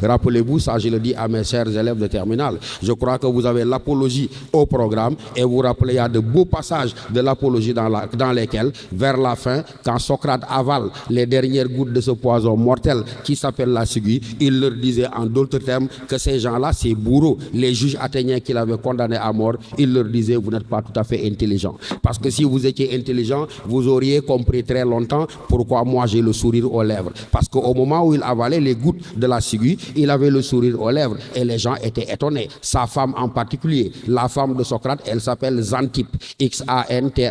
Rappelez-vous, ça je le dis à mes chers élèves de terminale, je crois que vous avez l'apologie au programme et vous rappelez, il y a de beaux passages de l'apologie dans lesquels, vers la fin, quand Socrate avale les dernières gouttes de ce poison mortel qui s'appelle la ciguë, il leur disait en d'autres termes que ces gens-là, ces bourreaux, les juges athéniens qu'il avait condamnés à mort, il leur disait vous n'êtes pas tout à fait intelligent. Parce que si vous étiez intelligent, vous auriez compris très longtemps pourquoi moi j'ai le sourire aux lèvres. Parce qu'au moment où il avalait les gouttes de la ciguë, il avait le sourire aux lèvres et les gens étaient étonnés. Sa femme en particulier, la femme de Socrate, elle s'appelle Xanthippe, Xanthippe.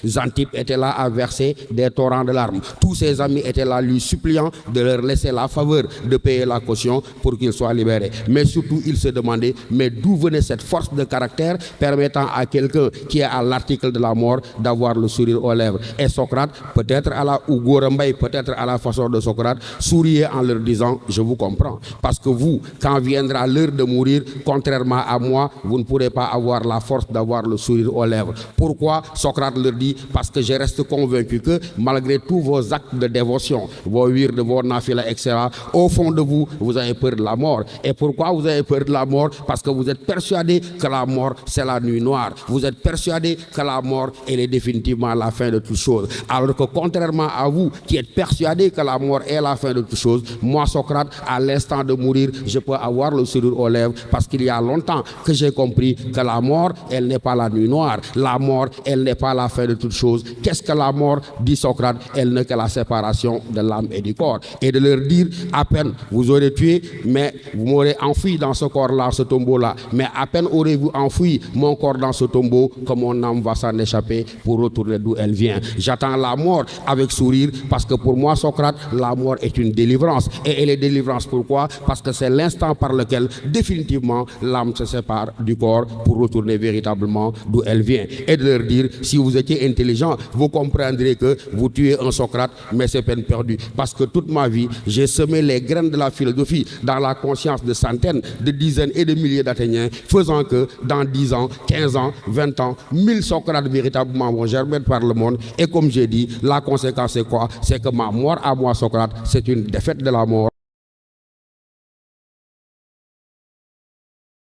Xanthippe était là à verser des torrents de larmes. Tous ses amis étaient là lui suppliant de leur laisser la faveur de payer la caution pour qu'il soit libéré. Mais surtout, il se demandait, mais d'où venait cette force de caractère permettant à quelqu'un qui est à l'article de la mort d'avoir le sourire aux lèvres. Et Socrate, peut-être à la Ougorambay, peut-être à la façon de Socrate, souriait en leur disant, je vous comprends. Parce que vous, quand viendra l'heure de mourir, contrairement à moi, vous ne pourrez pas avoir la force d'avoir le sourire aux lèvres. Pourquoi? Socrate leur dit, parce que je reste convaincu que malgré tous vos actes de dévotion, vos wirdes, vos nafila, etc., au fond de vous, vous avez peur de la mort. Et pourquoi vous avez peur de la mort? Parce que vous êtes persuadé que la mort, c'est la nuit noire. Vous êtes persuadé que la mort, elle est définitivement la fin de toute chose. Alors que contrairement à vous, qui êtes persuadé que la mort est la fin de toute chose, moi, Socrate, à l'instant de mourir, je peux avoir le sourire aux lèvres parce qu'il y a longtemps que j'ai compris que la mort, elle n'est pas la nuit noire. La mort, elle n'est pas la fin de toute chose. Qu'est-ce que la mort, dit Socrate? Elle n'est que la séparation de l'âme et du corps. Et de leur dire, à peine vous aurez tué, mais vous m'aurez enfoui dans ce corps-là, ce tombeau-là. Mais à peine aurez-vous enfoui mon corps dans ce tombeau que mon âme va s'en échapper pour retourner d'où elle vient. J'attends la mort avec sourire parce que pour moi, Socrate, la mort est une délivrance. Et elle est délivrance. Pourquoi? Parce que c'est l'instant par lequel définitivement l'âme se sépare du corps pour retourner véritablement d'où elle vient. Et de leur dire, si vous étiez intelligent, vous comprendrez que vous tuez un Socrate, mais c'est peine perdue. Parce que toute ma vie, j'ai semé les graines de la philosophie dans la conscience de centaines, de dizaines et de milliers d'Athéniens, faisant que dans 10 ans, 15 ans, 20 ans, 1000 Socrates véritablement vont germer par le monde. Et comme j'ai dit, la conséquence c'est quoi? C'est que ma mort à moi, Socrate, c'est une défaite de la mort.